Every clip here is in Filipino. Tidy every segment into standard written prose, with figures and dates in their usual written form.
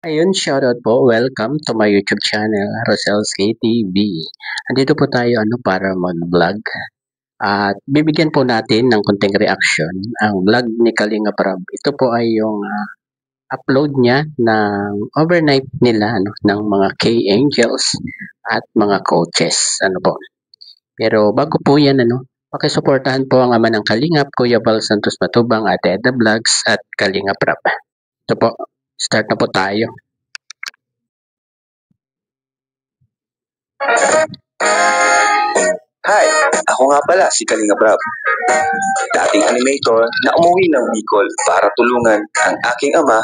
Ayun, shoutout po. Welcome to my YouTube channel, Rosel's KTV. Andito po tayo para mag-vlog. At bibigyan po natin ng konting reaction ang vlog ni Kalinga Prab. Ito po ay yung upload niya ng overnight nila ng mga K-Angels at mga coaches. Pero bago po yan, pakisuportahan po ang ama ng Kalingap, Kuya Val Santos Matubang, Ate Edna Vlogs at Kalinga Prab. Ito po, start na po tayo. Hi, ako nga pala si Kalinga Prab, dating animator na umuwi ng Bicol para tulungan ang aking ama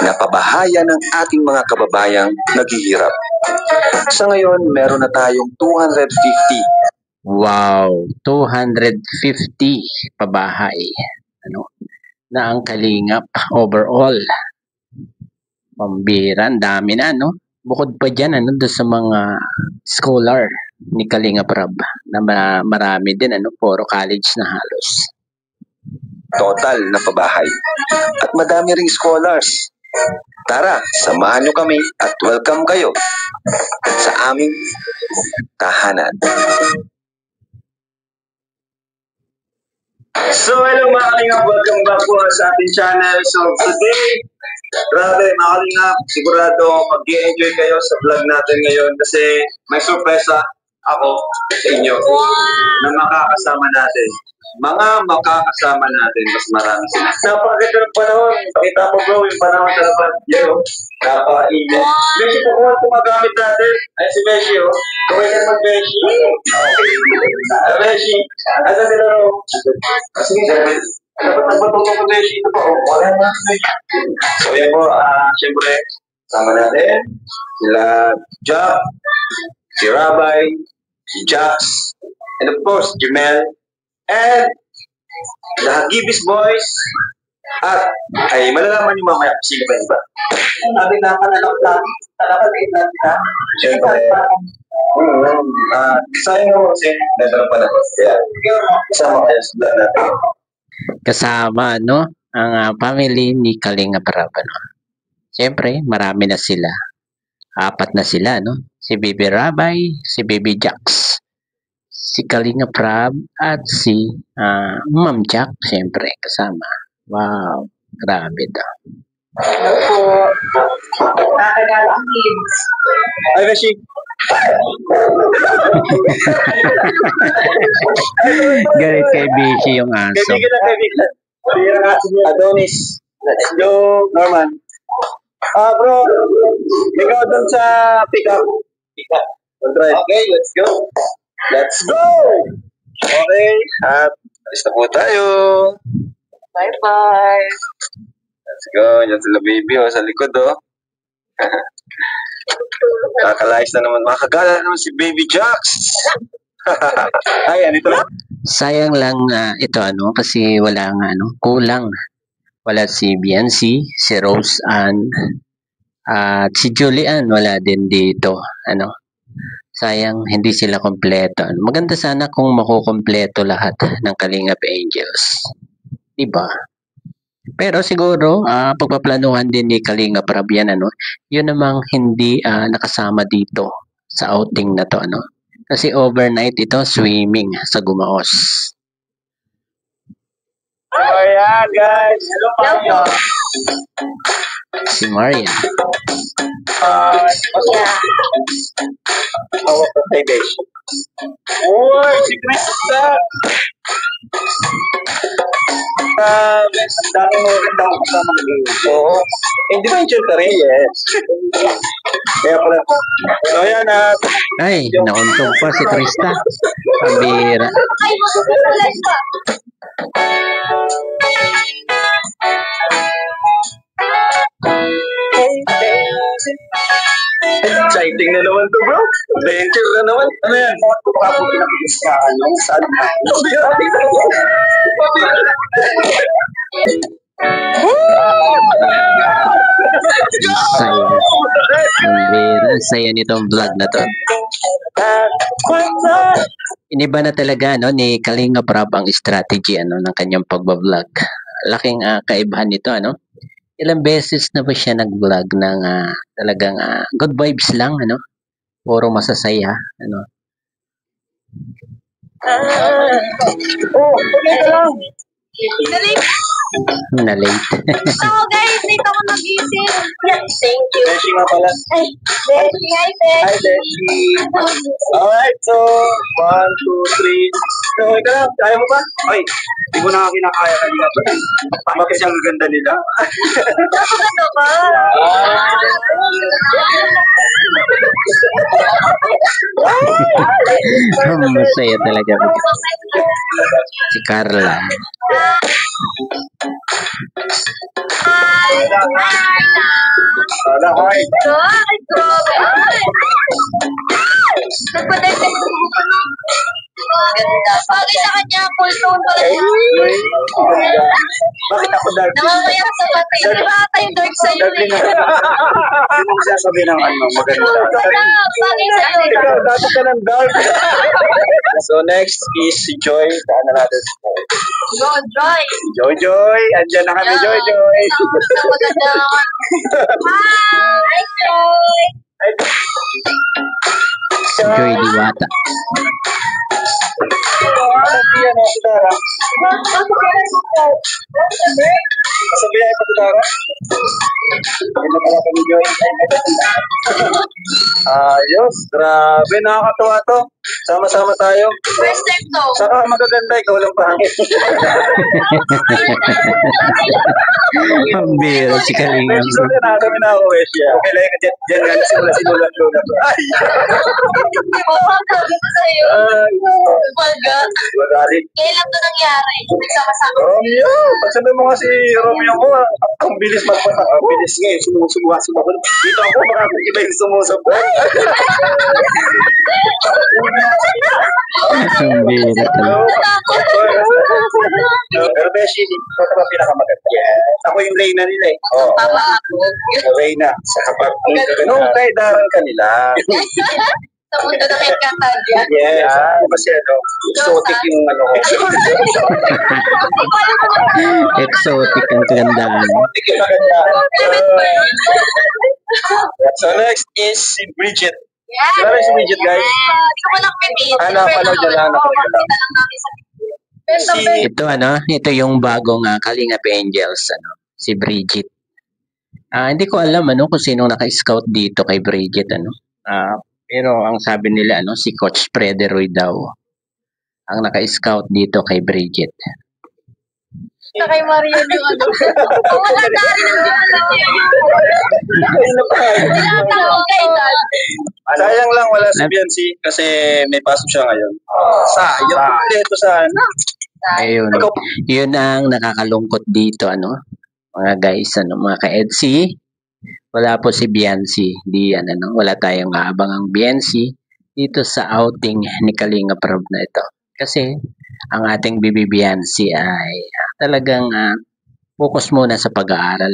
na pabahaya ng ating mga kababayang naghihirap. Sa ngayon, meron na tayong 250. Wow, 250 pabahay na ang Kalingap overall. Pambira, ang dami na, Bukod pa dyan, doon sa mga scholar ni Kalinga Prab na marami din, puro college na halos. Total na pabahay. At madami ring scholars. Tara, samahan nyo kami at welcome kayo sa aming tahanan. So hello mga Kalingap, welcome back po sa ating channel. So today, grabe mga Kalingap, sigurado mag-i-enjoy kayo sa vlog natin ngayon kasi may sorpresa ako sa inyo na makakasama natin. Mga makakasama natin, mas marami sila. Napakaganda ng panahon. Pakita mo bro, yung panahon sa laban. Yan o, napaka-init. Beshi, kung ano gumagamit natin, ay si Beshi o. Kawin ka mag-Beshi. Beshi, asan sila ro? Sige, dapat nagpatutok ng Beshi. Ito po, wala na Beshi. So yan po, syempre, sama natin. Sila Jack, si Rabay, si Jax, and of course, Jumel, and the Hagibis Boys, at ay malalaman niyo mamaya kung sino ba iba. Sabi na panalak lang, talaga din natin ha. Siyempre, sayang naman kasi nadala pa natin. Kaya, isama kayo sa vlog natin. Kasama, ang family ni Kalinga Prab, Siyempre, marami na sila. 4 na sila, Si Baby Rabay, si Baby Jax, si Kalinga Prab, at si Ma'am Jack, siyempre, kasama. Wow, grabe daw. Opo. Nakakagala ang kids. Ay, Beshi. Galit kay Bishi yung aso. Kaibigan na kaibigan. Pira nga si Adonis. Let's go, Norman. Bro, ikaw dun sa pick-up. Pick-up. Alright. Okay, let's go. Let's go! Okay, at alis na po tayo. Bye-bye. Let's go. Yan sila baby, sa likod, Kakalayas na naman. Makagala naman si Baby Jax. Ay, andito na. Sayang lang ito, kasi wala nga, kulang. Wala si Biancy, si Rose Ann, at si Julian, wala din dito, Sayang, hindi sila kompleto. Maganda sana kung makukompleto lahat ng Kalingap Angels. Diba? Pero siguro, pagpaplanuhan din ni Kalinga Prab yan, yun namang hindi nakasama dito sa outing na to, Kasi overnight ito, swimming sa Gumaos. Oh yeah, guys. Hello, Si Marian. Hey, Besh. Uy, si Krista. Ang dami mo rin daw kasama ngayon. Oo. Hindi ba yung chunta rin? Yes. Kaya pala. So, yan Ay, nauntog pa si Krista. Pambira. Exciting na naman to, bro. Adventure na naman. Ano yan? Kung ako pinag-iiskaan ng saan na. Saya. Pambira. Saya nitong vlog na to. Iniba na talaga ni Kalinga Prab ang strategy ng kanyang pagbablog. Laking kaibahan nito ilang beses na ba siya nag-vlog ng talagang good vibes lang, ano? Puro masasaya, ano? Okay ka lang. Na late. So guys, dito ako nag-isip. Thank you. Beshi nga pala. Ay, Beshi, hi, Beshi. Hi, Beshi. Alright, so, 1, 2, 3. Okay ka lang, kaya mo ba? Ay, hindi mo na kinakaya kanina. Bakit siyang ganda nila? Ano ba? Masaya talaga. Si Carla. Ala, hi. Ay, grabe. Ay! Nagpa-detect ko pa na. Ganda. Bagay sa kanya, full tone pala siya. Ay, ganda. Bakit ako dark? Namamayak sa pati. Di ba ata yung dark sa'yo Dark din eh? ako. Hindi mo sasabi ng maganda. Wala, bagay sa Ikaw, atin. dati ka ng dark. So next is si Joy. Saan na natin? Go, Joy. Joy. Andiyan na kami, Joy. Maganda. Hi, Joy. Joy Diwata. Sabihan na si Dara. Sabihan na si Dara. Ano pala kami, Joy? Ayos. Grabe, nakakatuwa to. Sama-sama tayo. First time to. Saka magaganda, ikaw lang pangit. Ang bira si Kalinga. So, kami na ako, Wesya. Okay lang, dyan nga simula sinulat-lulat. Ay! Hindi mo sabi ko sa'yo. Umaga. Magalit. Kailan to nangyari? Nagsama-sama. Romeo! Pagsabi mo nga si Romeo mo, ang bilis magpatak. Ang bilis nga eh, sumusubuha-subuha. Dito ako, baka iba yung sumusubuha. Ang bira talaga. Pero Beshi, ito ba pinakamaganda? Yes. Ako yung Reyna nila eh. Oo. Tama ako. Reyna. Sa kapag nung kay daran kanila. Sa mundo ng Encantadia. Yes. Ano ba siya, no? Exotic yung ano ko. Exotic ang kagandaan. Exotic yung maganda. Compliment pa yun. So next is si Bridget. Yeah. Kilala si Bridget, guys? Hindi ko pa nakpipit. Napanood niya lang. Makita lang namin sa video. Si- Ito yung bagong Kalingap Angels, si Bridget. Hindi ko alam kung sino naka-scout dito kay Bridget, pero ang sabi nila si Coach Prederoy daw ang naka-scout dito kay Bridget. Ito kay Maria yung ano. Wala na rin ang Sayang lang wala si Biancy kasi may pasok siya ngayon. Sayang. Ito saan? Ayun. Yun ang nakakalungkot dito, mga guys, mga ka-EDSI. Wala po si Biancy. Wala tayong aabangang Biancy dito sa outing ni Kalinga Prab na ito. Kasi ang ating Bibi Biancy ay talagang focus muna sa pag-aaral,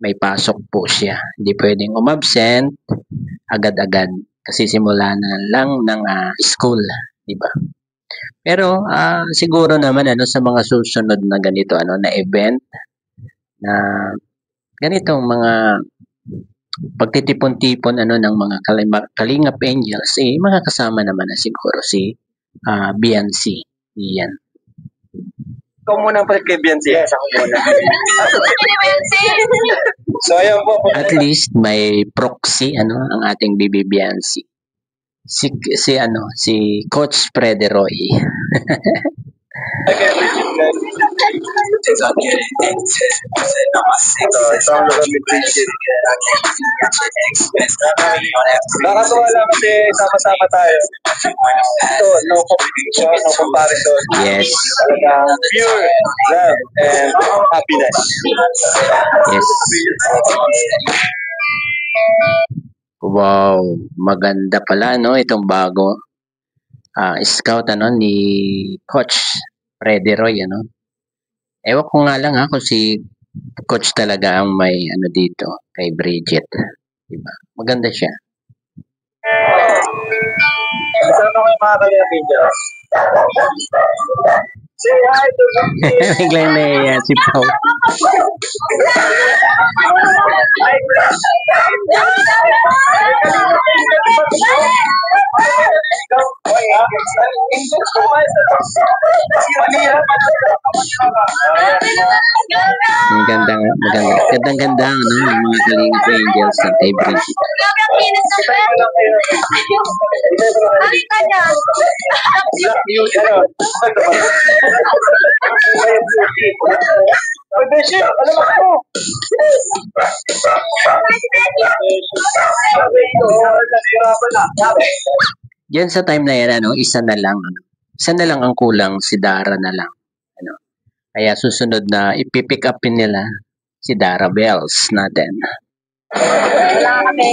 May pasok po siya. Hindi pwedeng umabsent agad-agad kasi simula na lang ng school, di ba? Pero siguro naman sa mga susunod na ganito na event na ganitong mga pagtitipon-tipon ng mga Kalingap Angels mga kasama naman na siguro si Biancy. Yan. Ikaw muna pa kay Biancy. Yes, ako muna. So ayun po. At least may proxy ang ating Bibi Biancy. Si Coach Prederoy. Ito ang lugar ni Bridget. Nakatuwa lang kasi sama-sama tayo. Ito, no competition, no comparison. Yes. Talagang pure love and happiness. Yes. Wow, maganda pala itong bago scout ni Coach Prederoy Ewan ko nga lang kung si Coach talaga ang may dito kay Bridget. Diba? Maganda siya. Kasama ko yung mga Kalingap Angels. Say hi to Bridget. Biglang naiya si Pao. Ang ganda nga, maganda. Gandang-ganda, ano, yung mga Kalingap Angels ng kay Bridget. Grabe ang kinis ng pet. Ano ka dyan? Diyan sa time na yan, ano, isa na lang, ano. Isa na lang ang kulang, si Dara na lang. Ano. Kaya susunod na ipipick upin nila si Dara Bells natin. Wala kami.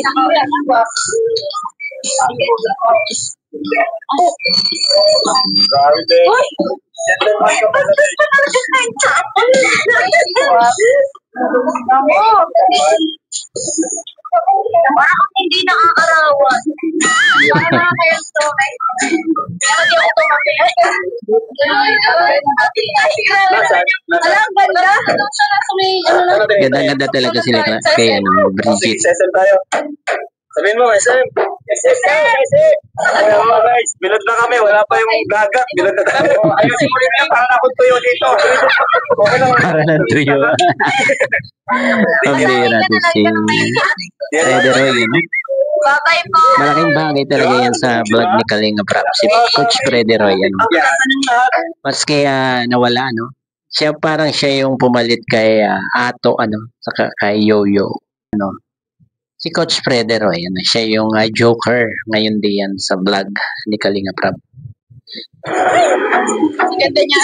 Parang hindi nakakarawan. Parang kaya stomach. Pero di ako tumaki. Alam, ganda. Ganda-ganda talaga sila kay ano, Bridget. SM tayo. Sabihin mo, SM. SM. Ayaw mo, guys. Bilad na kami. Wala pa yung gagat. Bilad na tayo. Ayusin mo rin yan. Para nakot tuyo dito. Okay lang. Para na tuyo. Ang bira natin si Freddy Roy. Ano? Bye-bye po. Malaking bagay talaga yan sa vlog ni Kalingap Rap, si Coach Freddy Roy. Ano? Maski nawala, no? Siya parang siya yung pumalit kay Ato, ano, saka kay Yoyo. Ano? Si Coach Freddy Roy, ano, siya yung joker ngayon diyan sa vlog ni Kalingap Rap. Ganda niya.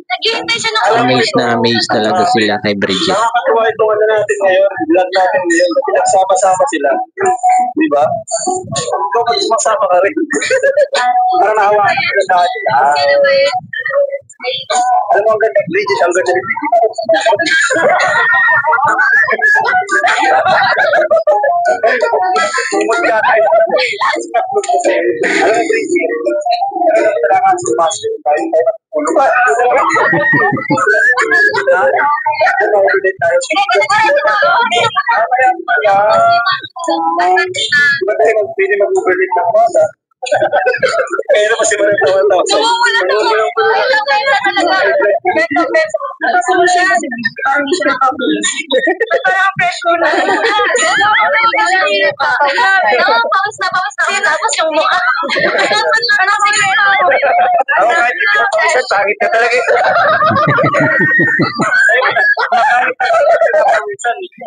Naghihintay siya ng Amazed talaga sila kay Bridget. Nakakatuwa itong ano natin ngayon. Vlog natin ngayon. Pinagsama-sama sila. Di ba? Ikaw pag sumasama ka rin. Parang nahawakan ka na dahil. Sino ba yun? Alam mo ang ganda, Bridget, ang ganda ni Bridget. Tumod ka tayo. Alam mo, Bridget, pero talaga sa master tayo. Ano ba? Ano ulit tayo? Diba tayo pwede mag-overlate ng bata? Kaya naman si Maria tawa-tawa. Wala talaga. Beto. Parang hindi siya nakapagod. Parang fresh ko na. Paus na. Tapos yung mukha. Anong sikreto? Ako kahit hindi ako pawisan, pangit ka talaga.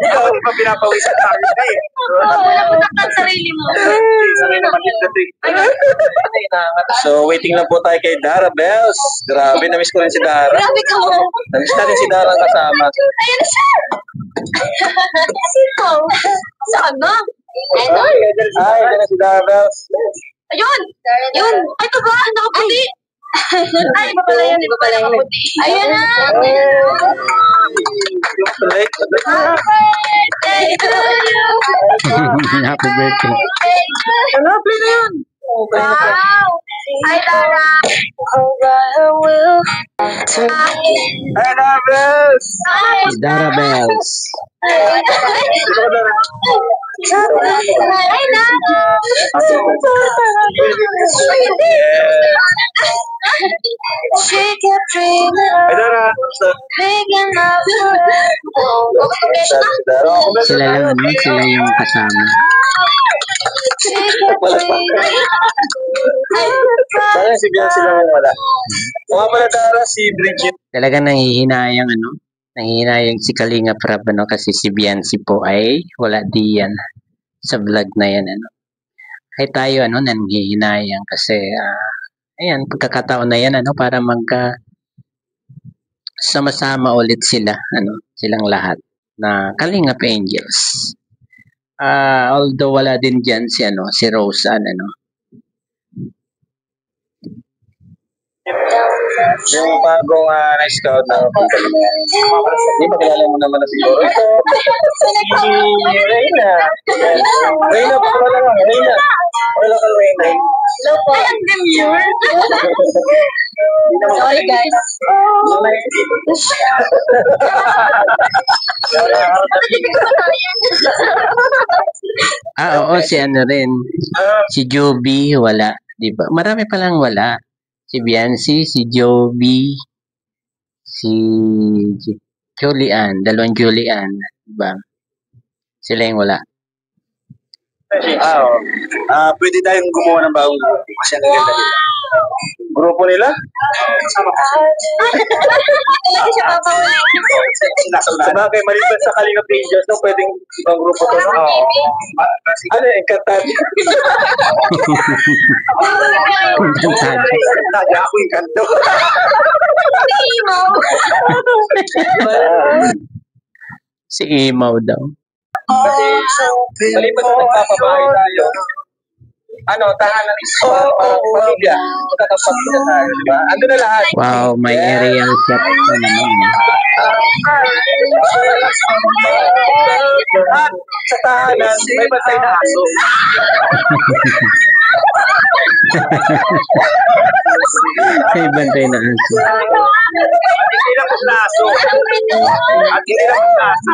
Ikaw hindi pa pinapawisan, pangit ka eh. Wala mo naktan sarili mo. Sanay naman yung dating. So, waiting lang po tayo kay Dara Bells. Grabe, namiss ko rin si Dara. Grabe ka mo. Namiss natin si Dara kasama. Ayan na siya. Sino? Saan ba? Ayun. Ay, yan na si Dara Bells. Ayun. Yun. Ay, ito ba? Nakaputi. Ay, iba pala yun. Iba pala yun. Ayan na. Birthday to you. Happy birthday. Hanapin na yun. Wow. Ay, Dara. Ay, Dara Bells. Si Dara Bells. Ay, Dara. She kept dreaming Ay, Dara. making love to her. Sila lang, ano, sila yung kasama. She kept dreaming. Sana si Bian sila yung wala. O nga pala, Dara, si Bridget. Talagang nanghihinayang, ano, nanghihinayang si Kalingap Rap, ano, kasi si Biancy po ay wala diyan sa vlog na yan, ano. Kahit tayo, ano, nanghihinayang kasi, ayan, pagkakataon na yan, ano, para sama-sama ulit sila, ano, silang lahat na Kalingap Angels. Although wala din dyan si, ano, si Rose Ann, ano. Yung bagong na-scout na hindi pa kilala mo naman na siguro. Ito, si Reyna. Reyna, pakilala lang. Reyna. Pakilala ka, Reyna. Hello po. Ay, ang demure. Sorry, guys. Oo, si ano rin. Si Joby, wala. Di ba? Marami palang wala. Si Biancy, si Joby, si Julian, dalawang Julian. Di ba? Sila yung wala. Pwede tayong gumawa ng bagong grupo kasi ang ganda nila. Grupo nila? Talaga siya papawala. Sabagay, maliban sa Kalinga Pages, no, pwedeng ibang grupo to. No? Ano, Encantado. Encantado. Ako Encanto. Si Imaw daw. Maliban sa nagpapabahay tayo, tahanan is pamilya. Magkakapagpila tayo, di ba? Ando na lahat. Wow, may aerial shot na naman. At sa tahanan, may bantay na aso. May bantay na aso. Hindi lang ang aso. At hindi lang ang aso.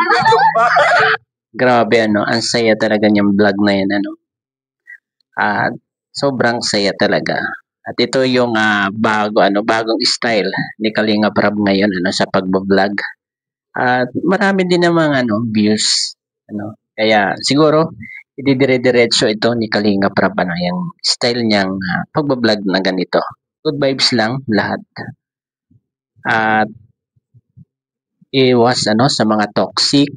Grabe ano, ang saya talaga niyang vlog na yan ano. At sobrang saya talaga. At ito yung bagong style ni Kalinga Prab ngayon ano sa pagbo-vlog. At marami din namang views ano. Kaya siguro ididire-diretso ito ni Kalinga Prab ano yung style niyang pagbo-vlog na ganito. Good vibes lang lahat. At iwas sa mga toxic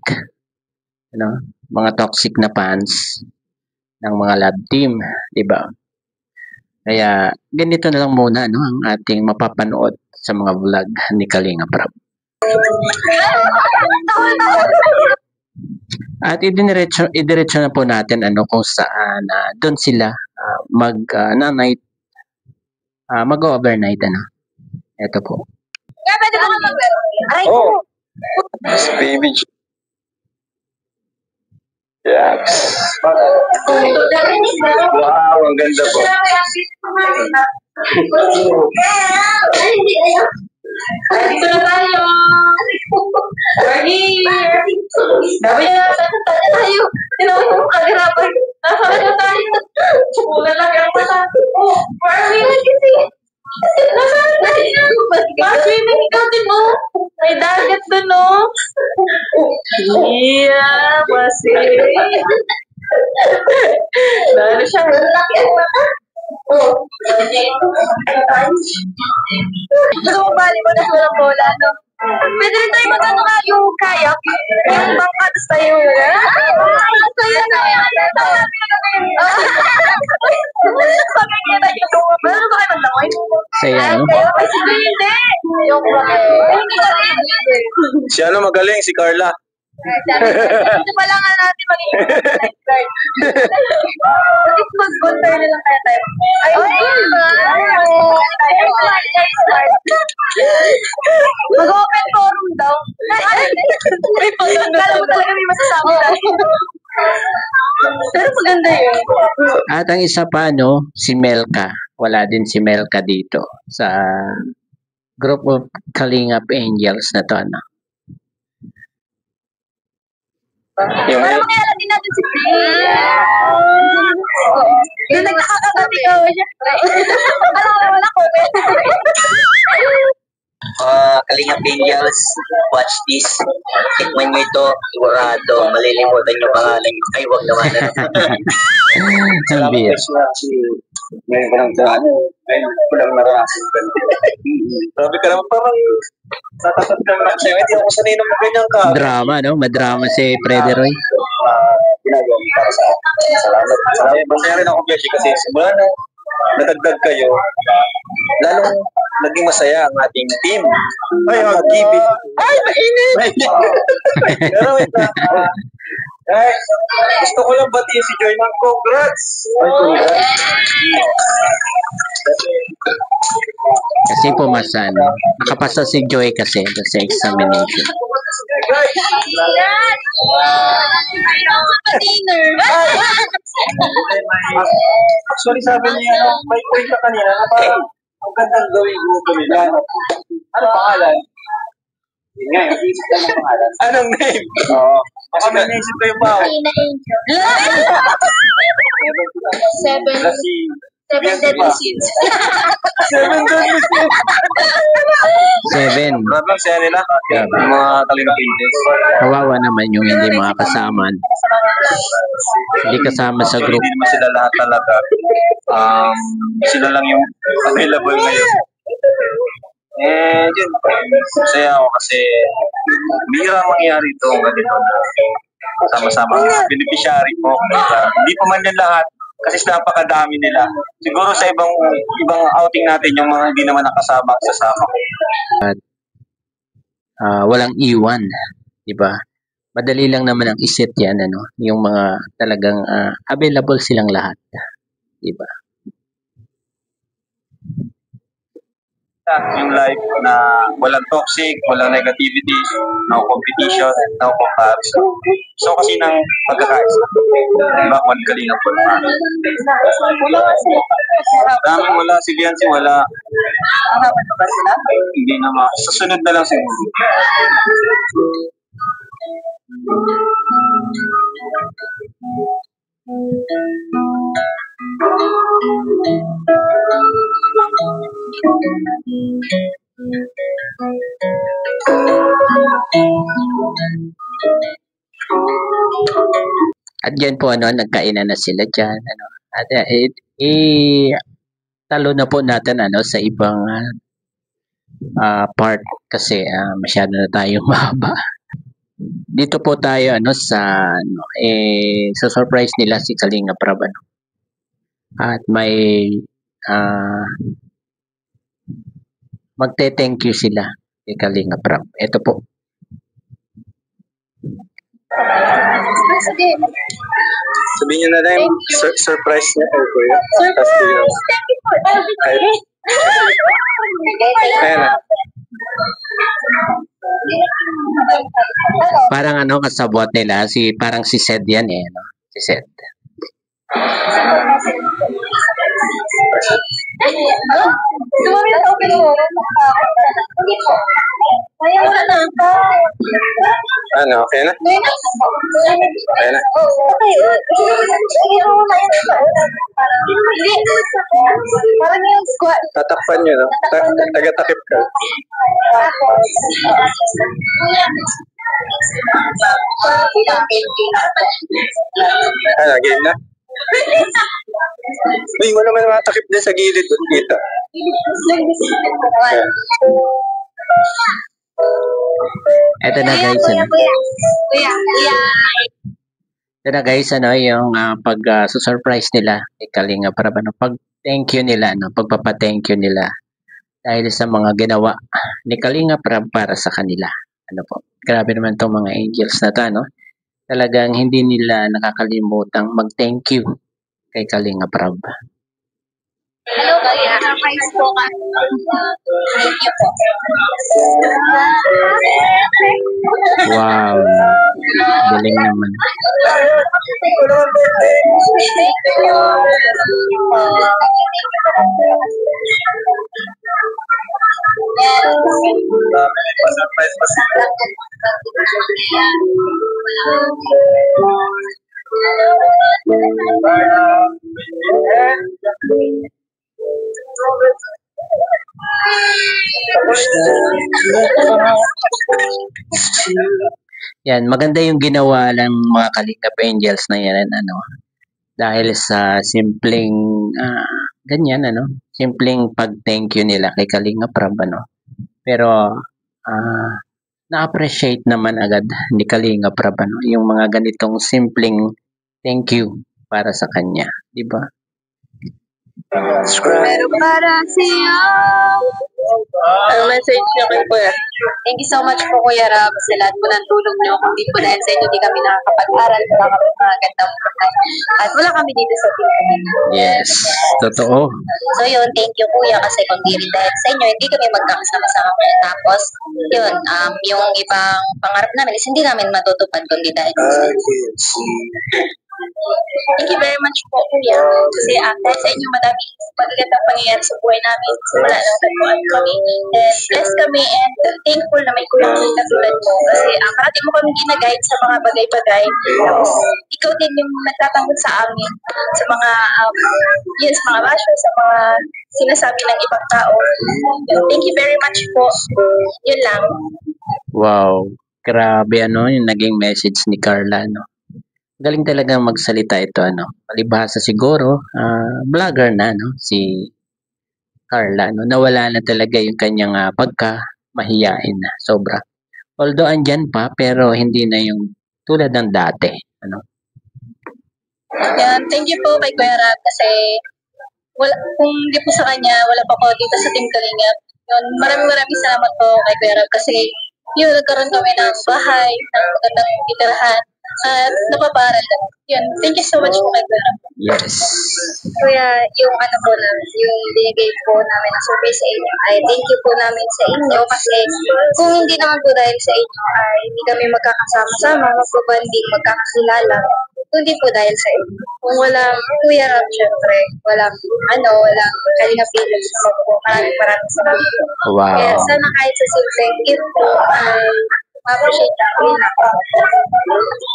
mga toxic na fans ng mga love team, 'di ba? Kaya ganito na lang muna ang ating mapapanood sa mga vlog ni Kalinga Prab. At idiretso na po natin kung saan doon sila mag-overnight Ito po. Kaya pwede ba Aray Oh, this baby. Yes. Wow, ang ganda po. Dito na tayo. We're here. Sabi niya tayo. Tinawag mo kagirapan. Nasaan na tayo? Wala lang yung mata. Oh, we're here kasi. Nasaan tayo? Swimming ikaw din mo. May dagat doon, no? Yeah, basi. Lalo siya. Laki ang mata. Oh. Gusto mo bali mo na walang bola, no? Pwede rin tayo yung kayak. Yung bangka, tapos tayo. Saya na yan. Pagkakita yung tumama. Ano ba kayo maglangoy? Saya, no? Ay, sige, hindi. Yung hindi ka rin. Si magaling, si Carla. Ito pa lang natin magiging lifeguard. At least mag-bonfire na lang kaya tayo. Mag-open forum daw. Kala mo talaga may masasabi tayo. Pero maganda yun. At ang isa pa si Melka. Wala din si Melka dito sa group of Kalingap Angels na to Yung Para makilala din natin si Prince. Yung nagkakagabi ka siya. Alam ko wala ko. Kalingap Angels, watch this. Tikman nyo ito, sigurado, malilimutan nyo pangalan nyo. Ay, wag naman. Ang beer. Ngayon ko lang ngayon ko lang naranasan ka. Sabi ka naman, parang natatat ka naman sa'yo. Hindi ako sanay naman ganyan ka. Drama, Madrama si Freddy Roy. Ginagawa mo para sa akin. Salamat. Masaya rin ako, Beshi, kasi simula na natagdag kayo, lalong naging masaya ang ating team. Ay, mag-ibig. Ay, mainit! Pero wait lang. Guys, gusto ko lang batiin si Joy ng congrats! Ay, congrats! Kasi pumasa, nakapasa si Joy kasi sa examination. Guys! Dinner. Actually, sabi niya, may point ka kanina na parang ang gandang gawin grupo nila. Ano pangalan? Yun nga, yung isip lang ng pangalan. Anong name? Oo. Baka may naisip ko yung bao. Seven. Si Seven deadly sins. Seven deadly sins. 7. Grabe ang saya nila. Yung mga Kalinga Princess. Kawawa naman yung hindi makakasama. Hindi kasama sa group. Hindi naman sila lahat talaga. Sila lang yung available ngayon. Yun. Masaya ako kasi bihira mangyari ito ganito na sama-sama beneficiary po. Hindi pa man din lahat kasi napakadami nila. Siguro sa ibang outing natin yung mga hindi naman nakasama sasama. Walang iwan, di ba? Madali lang naman ang iset yan, ano? Yung mga talagang available silang lahat, di ba? Yung life na walang toxic, walang negativity, no competition, no comparison. So kasi nang pagkakaisa. Diba? Magaling po na. Dami wala. Si Biancy wala. Hindi naman. Susunod na lang siguro. At yan po, ano, nagkainan na sila dyan, ano. At talo na po natin, ano, sa ibang part kasi masyado na tayong mahaba. Dito po tayo, ano, sa, ano, sa surprise nila si Kalinga Prab, ano. At may magte-thank you sila kay Kalinga Prab. Ito po. Sabihin niyo na lang surprise niya po kuya. Ayan na. Parang ano, kasabwat nila, parang si Sed yan eh, no? Si Sed. Dumami na sa open mo. Hindi po. Kaya wala na. Ano, okay na? Okay na. Okay. Hindi mo na yun. Hindi. Parang yung squat. Tatakpan niyo, no? Taga-takip ka. Ano, game na? Uy, wala naman mga takip din sa gilid. Kita. Ito na guys, ano. Ito na guys, ano, yung pag-surprise nila kay Kalinga Prab, ano, pag-thank you nila, ano, pagpapa-thank you nila dahil sa mga ginawa ni Kalinga Prab para sa kanila. Ano po, grabe naman tong mga angels na to, no? Talagang hindi nila nakakalimutang mag-thank you kay Kalinga Prab. Hello, kaya surprise po ka. Thank you po. Wow, galing naman. Surprise pa sila. Yan, maganda yung ginawa ng mga Kalingap Angels na yan, ano, dahil sa simpleng ganyan, ano, simpleng pag-thank you nila kay Kalinga Prab, ano. Pero na-appreciate naman agad ni Kalinga Prab, ano, yung mga ganitong simpleng thank you para sa kanya, di ba? Pero para siya. Ang message niyo kay Kuya. Thank you so much po Kuya Rab sa lahat po ng tulong niyo. Kung di po dahil sa inyo, di kami nakakapag-aral, wala kami mga gandang buhay. At wala kami dito sa Pilipinas. Yes, totoo. So yun, thank you Kuya kasi kung di rin dahil sa inyo, hindi kami magkakasama-sama. Tapos, yun, yung ibang pangarap namin is hindi namin matutupad kundi dahil sa inyo. Thank you very much po, Kuya. Kasi dahil sa inyo, madami magagandang pangyayari sa buhay namin. Simula ng tagpuan kami. And blessed kami and thankful na may Kuya Kita tulad mo. Kasi parati mo kami ginaguide sa mga bagay-bagay. Tapos, ikaw din yung nagtatanggol sa amin. Sa mga, yun, sa mga basyo, sa mga sinasabi ng ibang tao. Thank you very much po. Yun lang. Wow, grabe ano yung naging message ni Carla, no? Galing talaga magsalita ito, ano? Palibhasa siguro, vlogger na, no? Si Carla, no? Nawala na talaga yung kanyang pagka-mahiyain na, sobra. Although andyan pa, pero hindi na yung tulad ng dati, ano? Yan, thank you po kay Kuya Rab kasi kung hindi po sa kanya, wala pa ako dito sa Team Kalingap. Yun, maraming salamat po kay Kuya Rab kasi yun, nagkaroon kami ng bahay, ng magandang titirahan, at napaparal. Yun, thank you so much po kay Kuya Rab. Yes. Kuya, yung ano po lang, yung binigay po namin ng survey sa inyo, ay thank you po namin sa inyo kasi kung hindi naman po dahil sa inyo ay hindi kami magkakasama-sama, magpapanding, magkakakilala, kundi po dahil sa inyo. Kung walang Kuya Rab, syempre, walang Kalinga Philips po. Maraming salamat po. Wow. Kaya sana kahit sa simpleng gift po ay ma-appreciate namin.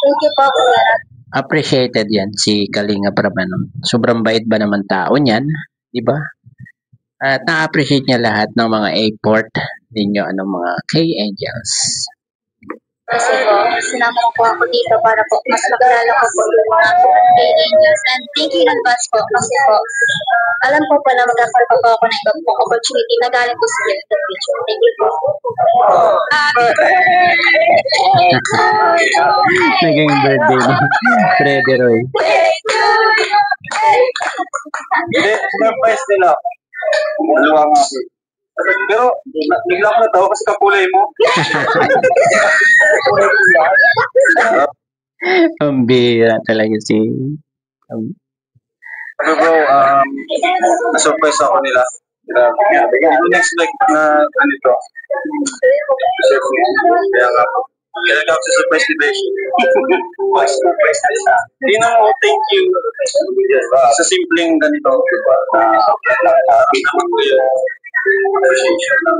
Thank you po, Kuya Rab. Appreciated yan si Kalinga Prab, ano? Sobrang bait ba naman tao niyan, di ba? At na-appreciate niya lahat ng mga effort ninyo, mga K-Angels. Kasi po, sinama ko ako dito para po mas makilala ko po yung mga K-Angels. And thank you in advance po kasi po, alam po na magkakaroon pa po ako ng ibang pong opportunity na galing po sa the future. Thank you po. Naging birthday ni Freddy Roy. Hindi, surprise nila. Dalawa nga po. Pero, bigla ko natawa kasi kakulay mo. Ang bira talaga si... Pero bro, na-surprise ako nila. Hindi ko na-expect na ganito. Kaya nga po. Kaya nga sa surprise ni Beshi. Mas surprise na isa. Hindi na mo, thank you. Sa simpleng ganito. Naman ko yung appreciation ng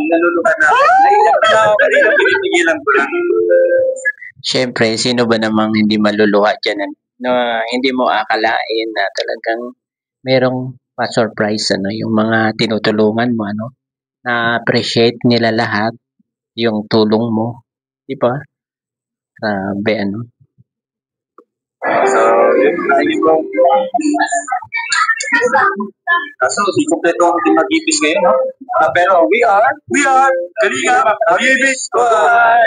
naluluhan na. Kanina pinipigilan ko lang. Siyempre, sino ba namang hindi maluluha dyan na hindi mo akalain na talagang merong pa-surprise, yung mga tinutulungan mo, na-appreciate nila lahat yung tulong mo. Di ba? Grabe, So, yun bro. Kaso, di kompleto ang team Mag-Ibis ngayon, no? Pero we are Kalinga Mag-Ibis Squad!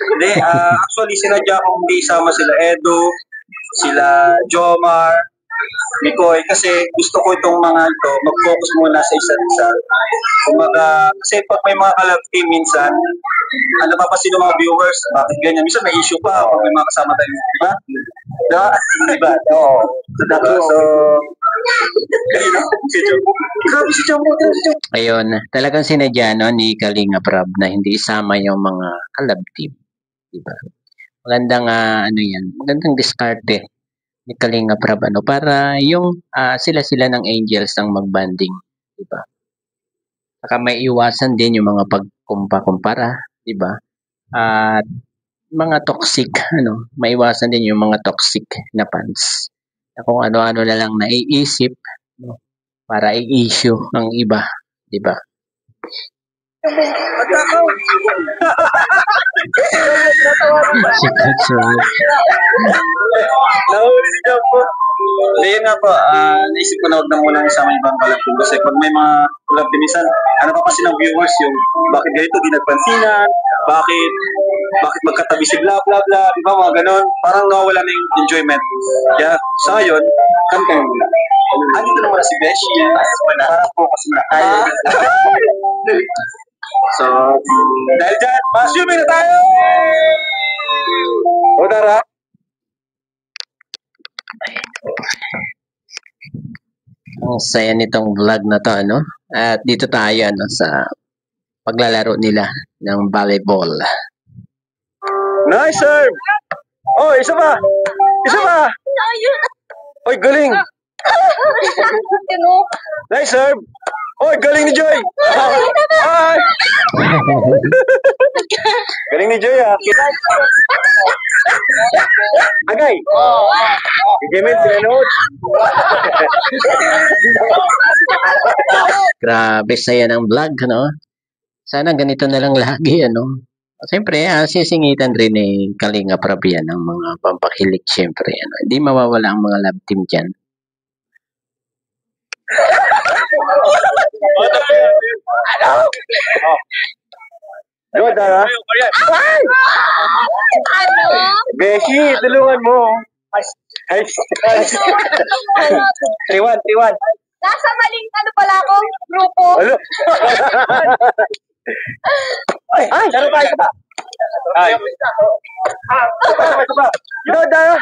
Hindi, actually, sinadya kong hindi isama sila Edo, sila Jomar, Mikoy, kasi gusto ko itong mga ito, mag-focus muna sa isa't isa. Kasi pag may mga collab team minsan, napapansin ng mga viewers, bakit ganyan? Minsan may issue pa pag may mga kasama tayo, di ba? Diba? Oo. So, grabe si Jumbo. Ayun, talagang sinadya ni Kalinga Prab na hindi isama yung mga collab team. Diba? Magandang magandang diskarte ni Kalinga Prab para yung sila ng Angels ang magbanding, di ba? Saka may iwasan din yung mga pagkumpara, di ba? At mga toxic, maiwasan din yung mga toxic na fans. Na kung ano-ano na lang naiisip, para i-issue ang iba, di ba? Si Coach Rob. Nahuli si Jumbo. Ayun nga po, naisip ko na huwag na muna isama ibang collab team kasi pag may mga collab team minsan, napapansin ng viewers yung bakit ganito di nagpansinan, bakit magkatabi si bla bla bla, di ba mga ganon, parang nawawala na yung enjoyment. Kaya sa ngayon, kami kayo muna. Andito naman na si Beshi, para focus muna tayo. So, dahil dyan, ma-assuming na tayo! O Dara? Ang saya nitong vlog na to, At dito tayo, sa paglalaro nila ng volleyball. Nice serve! Oh, isa pa! Isa pa! Oy, galing! Nice serve! Oy, galing ni Joy! Ay! Galing ni Joy, ah. Agay! Si Jemel, sinanood. Grabe saya ng vlog, ano? Sana ganito na lang lagi, ano? Siyempre, sisingitan rin ni Kalinga Prab yan ng mga pampakilig, siyempre. Ano? Hindi mawawala ang mga love team dyan. Good, ah. Beshi, tulungan mo. Ay, 3-1. Nasa maling ano pala ako, grupo. Alo. Ay, laro pa, isa pa. Ay. Isa pa. Good, ah.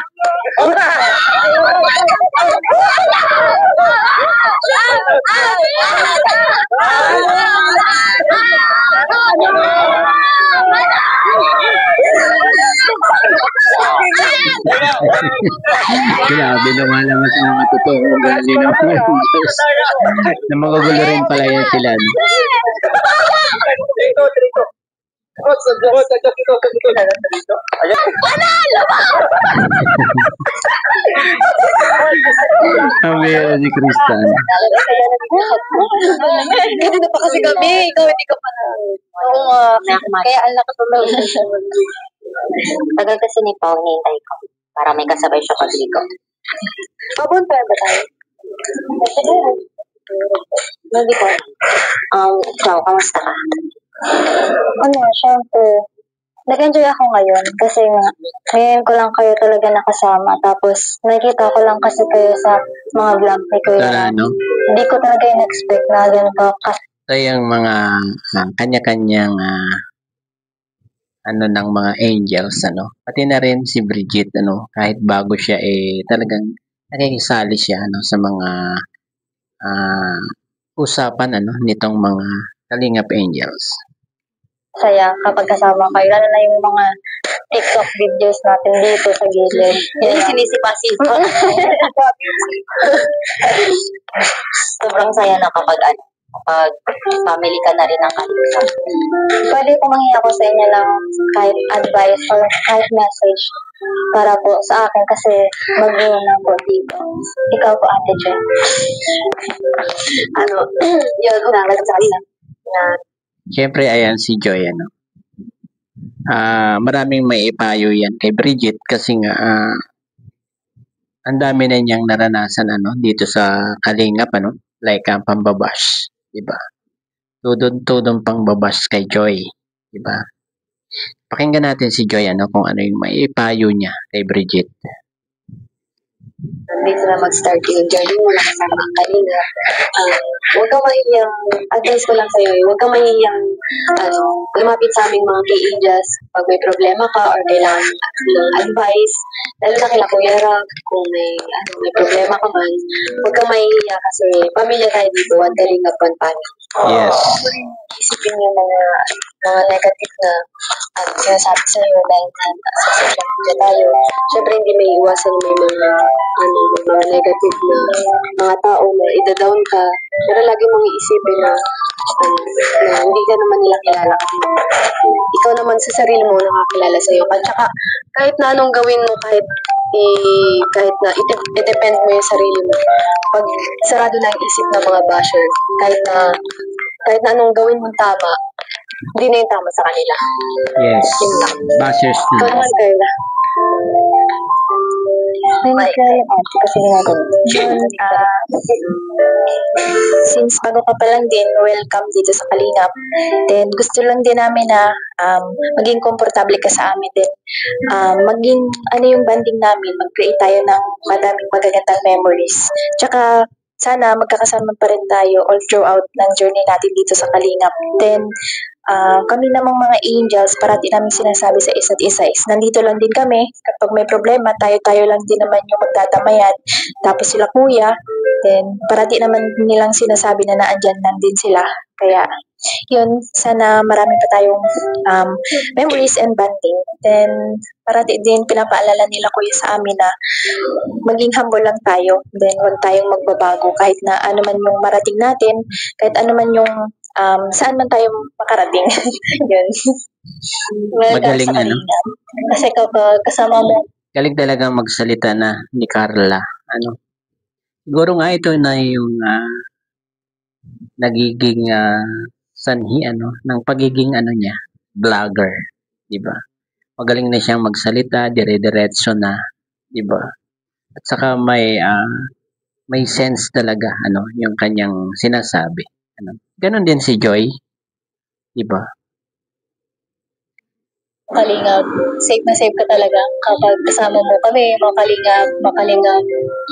Grabe naman sa mga totoo ugali ng mga Diyos. Na magugulo rin pala yan sila. No? Ang bira si Kristan. Ganito pa kasi kami, ikaw hindi ka pa na. Oo nga, kaya ang lakas ng loob. Tagal kasi ni Pao, hinihintay ko. Para may kasabay siya pagligo. Pabunta ba tayo? Hindi ko. Ikaw, kamusta ka? Ano, syempre, nag-enjoy ako ngayon kasi ngayon ko lang kayo talaga nakasama. Tapos, nakikita ko lang kasi kayo sa mga vlog ni Kuya. Ito na, no? Hindi ko talaga in-expect na ganito. Ito yung mga kanya-kanyang ano ng mga angels, ano. Pati na rin si Bridget, ano, kahit bago siya, talagang nakikisali siya, ano, sa mga usapan, ano, nitong mga Kalingap Angels. Saya kapag kasama kayo. Lalo na yung mga TikTok videos natin dito sa gilid. Yung sinisipa-sipa. Sobrang saya na kapag family ka na rin ng Kalingap. Pwede ko manghiya ko sa inyo ng kahit advice or kahit message para po sa akin kasi mag-iwan na po dito. Ikaw po, Ate Jen. Yun, nagsasabi na. Siyempre, ayan si Joy, ano. Maraming may ipayo yan kay Bridget kasi nga ang dami na niyang naranasan, ano, dito sa Kalingap, ano, like ang pambabash, diba? Tudon pang babash kay Joy, diba? Pakinggan natin si Joy, ano, kung ano yung may ipayo niya kay Bridget. Dito na mag-start yung journey mo na kasama ang Kalingap. Huwag kang mahiyang, advice ko lang sa'yo, huwag kang mahiyang lumapit sa aming mga kay-angels pag may problema ka or kailangan ng advice. Lalo na kila Kuya Rob, kung may problema ka man, huwag kang mahihiya kasi pamilya tayo dito, one Kalingap, one family. Yes. Isipin yung mga negative na sinasabi sa iyo dahil sa social media tayo. Syempre hindi may iwasan may mga negative na mga tao na ida-down ka. Pero lagi mong iisipin na hindi ka naman nila kilala. Ikaw naman sa sarili mo nakakilala sa iyo. At saka kahit na anong gawin mo, kahit na i-depend mo yung sarili mo. Pag sarado na ang isip ng mga basher, kahit na anong gawin mong tama, hindi na yung tama sa kanila. Yes. Yun lang. Bashers Ikaw na. naman, Carla. Hindi kaya yung ate kasi ginagawa. Since bago ka pa lang din, welcome dito sa Kalingap. Then, gusto lang din namin na maging komportable ka sa amin din. Maging, yung banding namin, mag-create tayo ng madaming magagandang memories. Tsaka, sana magkakasama pa rin tayo all throughout ng journey natin dito sa Kalingap. Then, kami namang mga angels, parati namin sinasabi sa isa't isa is nandito lang din kami. Kapag may problema, tayo lang din naman yung magtatamayan. Tapos sila kuya, then parati naman nilang sinasabi na naandyan lang din sila. Kaya yun, sana marami pa tayong memories and bonding. Then, parati din pinapaalala nila kuya sa amin na maging humble lang tayo. Then, huwag tayong magbabago kahit na ano man yung marating natin, kahit ano man yung saan man tayo makarating. Yun. Welcome Magaling, sa ano? Kalinga. Kasi kapag kasama mo, Galing talaga magsalita na ni Carla. Ano? Siguro nga ito na yung nagiging sanhi ng pagiging niya, vlogger, 'di ba? Magaling na siyang magsalita, dire-diretso na, 'di ba? At saka may sense talaga yung kanyang sinasabi. Ganon din si Joy, 'di ba? Kalingap, safe na safe ka talaga kapag kasama mo kami, mga Kalingap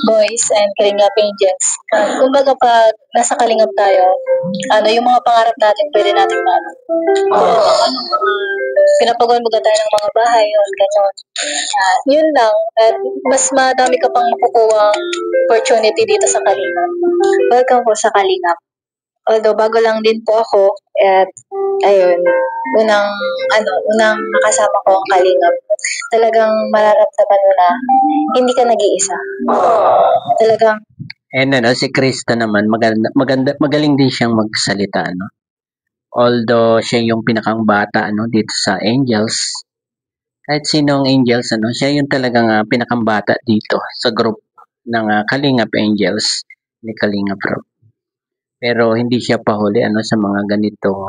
boys and Kalingap angels. Kumbaga pag nasa Kalingap tayo, yung mga pangarap natin, pwede natin pinapagulmugan tayo ng mga bahay, yun, gano'n. Yun lang. At mas madami ka pang makukuha opportunity dito sa Kalingap. Welcome po sa Kalingap. Although bago lang din po ako, at ayun, unang nakasama ko ang Kalingap. Talagang mararamdaman mo na hindi ka nag-iisa. Talagang And si Krista naman, magaling din siyang magsalita, Although siya yung pinakang bata dito sa Angels, kahit sinong Angels siya yung talagang pinakang bata dito sa group ng Kalingap Angels ni Kalingap Rob. Pero hindi siya pahuli sa mga ganitong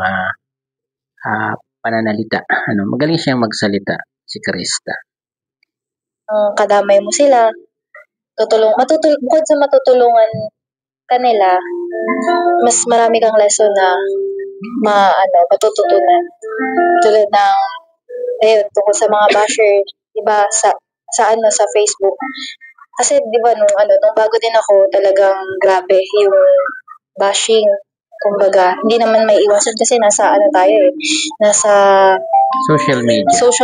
pananalita. Magaling siyang magsalita si Krista. kadamay mo sila, bukod sa matutulungan kanila, mas marami kang lesson na matututunan. Tulad ng tungkol sa mga basher, 'di ba, sa Facebook. Kasi 'di ba nung bago din ako, talagang grabe yung bashing. Kumbaga, hindi naman may iwasan kasi nasa Social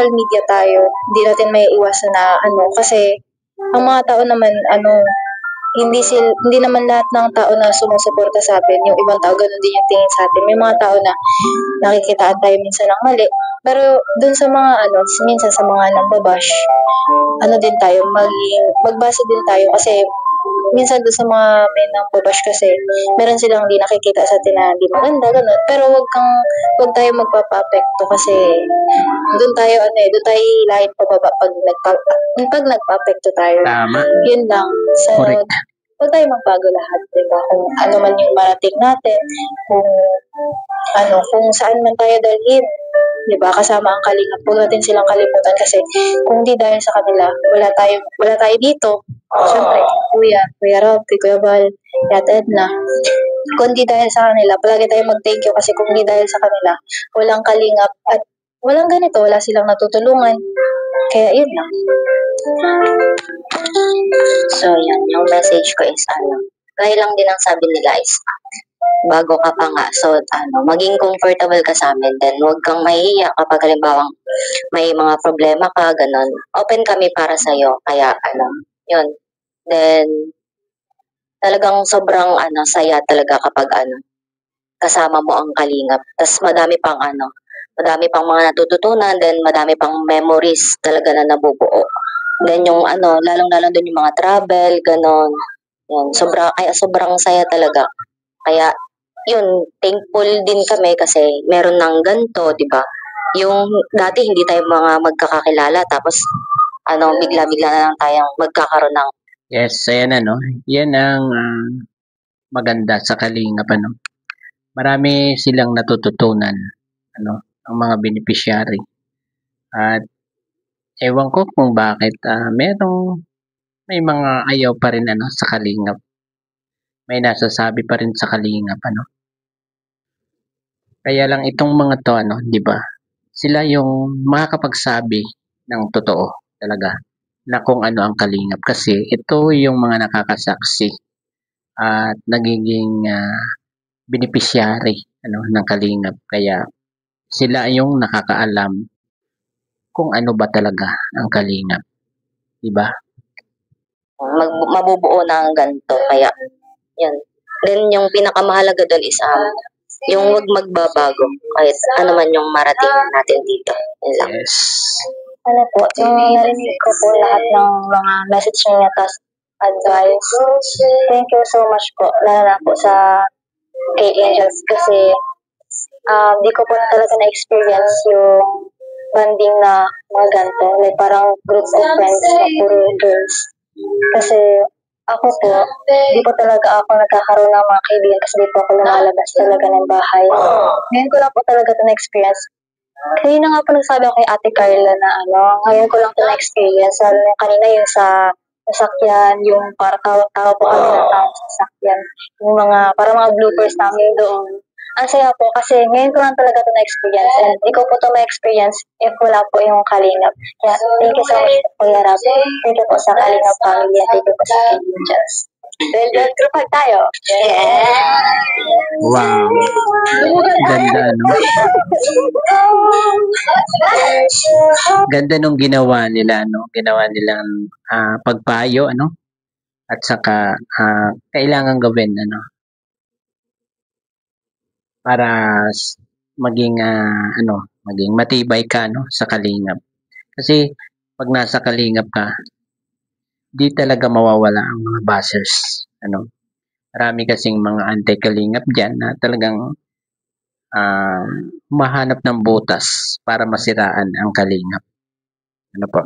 media tayo. Hindi natin may iwasan na kasi ang mga tao naman hindi naman lahat ng tao na sumusuporta sa atin. Yung ibang tao ganun din yung tingin sa atin. May mga tao na nakikitaan tayo minsan ng mali. Pero dun sa mga minsan sa mga nambabash, din tayo, magbase din tayo kasi minsan doon sa mga may nambabash kasi meron silang hindi nakikita sa atin na di maganda, ganun. Pero wag tayo magpapa-apekto kasi doon tayo lahit pababa pag nagpa-apekto tayo. Tama. Yun lang. So, Correct. huwag tayo magbago lahat, diba? Kung ano man yung marating natin, kung saan man tayo dalhin, diba? Kasama ang Kalingap, huwag natin silang kalimutan kasi kung di dahil sa kanila, wala tayo dito. Siyempre, Kuya Rob, Kuya Val, Ate Edna. Kung di dahil sa kanila, palagi tayo mag-thank you kasi kung di dahil sa kanila, walang Kalingap at walang ganito, wala silang natutulungan. Kaya yun lang. So, yan. Yung message ko is gaya lang din ang sabi nila is bago ka pa nga. So, maging comfortable ka sa amin. Then, huwag kang mahihiya kapag halimbawa may mga problema ka, ganun. Open kami para sa'yo. Kaya, yun. Then, talagang sobrang saya talaga kapag kasama mo ang Kalingap. Tapos madami pang mga natututunan, then madami pang memories talaga na nabubuo. Then yung lalong-lalong din yung mga travel, ganon. Yan, sobrang saya talaga. Kaya, yun, thankful din kami kasi meron ng ganito, di ba? Yung dati hindi tayo mga magkakakilala, tapos bigla-bigla na lang tayong magkakaroon ng Yes, ayan Yan ang maganda sa Kalingap Marami silang natututunan ang mga beneficiary. At ewan ko kung bakit may mga ayaw pa rin sa Kalingap. May nasasabi pa rin sa Kalingap Kaya lang itong mga to 'di ba? Sila yung makakapagsabi ng totoo talaga na kung ano ang Kalingap kasi ito yung mga nakakasaksi at nagiging beneficiary ng Kalingap. Kaya sila yung nakakaalam kung ano ba talaga ang Kalingap. 'Di ba? mabubuo na ang ganito. Kaya, yan. Then, yung pinakamahalaga doon is, Yung wag magbabago kahit ano man yung marating natin dito. Yun lang. Yes. Ano po, yung narinig ko po lahat ng mga message niya tas advice. Thank you so much po. Lalo na po sa kay Angels kasi di ko po talaga na-experience yung banding na mga ganito. Like parang group of friends na puro girls. Kasi ako po, di po talaga ako nagkakaroon ng mga kaibigan kasi di po ako lumalabas talaga ng bahay. Ngayon ko lang po talaga ito na-experience. Kaya na nga po nagsabi ako kay Ate Carla na ngayon ko lang ito na-experience. Lalo na kanina yung sa sasakyan, yung para tawa-tawa po kami ng tao sa sasakyan. Yung para mga bloopers namin doon. Ang saya po kasi ngayon ko lang talaga ito na-experience and di ko po ito ma-experience if wala po yung Kalingap. Kaya thank you so much po, Kuya Rap. Thank you po sa Kalingap family and thank you po sa Angels. Then, group tayo. Yeah! Wow. Ganda, no? Ganda nung ginawa nila, no? Ginawa nilang pagpayo, ano? At saka kailangan gawin, ano? Para maging maging matibay ka, no, sa Kalingap. Kasi pag nasa Kalingap ka, di talaga mawawala ang mga bashers, ano. Marami kasing mga anti-Kalingap diyan na talagang humahanap ng butas para masiraan ang Kalingap. Ano po?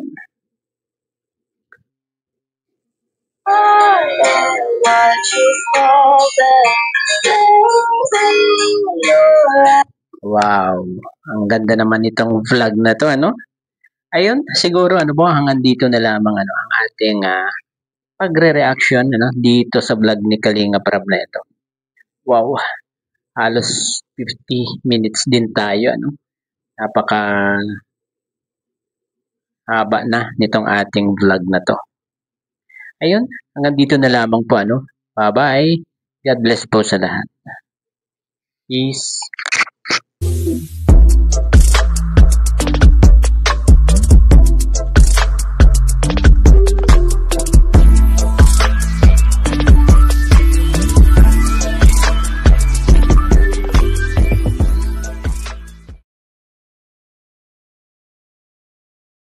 Wow, ang ganda naman itong vlog na to, ano? Ayun, siguro hanggang dito na lamang ang ating pagre-reaction, ano, dito sa vlog ni Kalingap Rab na ito. Wow, halos 50 minutes din tayo, ano? Napaka haba na nitong ating vlog na to. Ayun, hanggang dito na lamang po, ano? Bye-bye. God bless po sa lahat. Peace.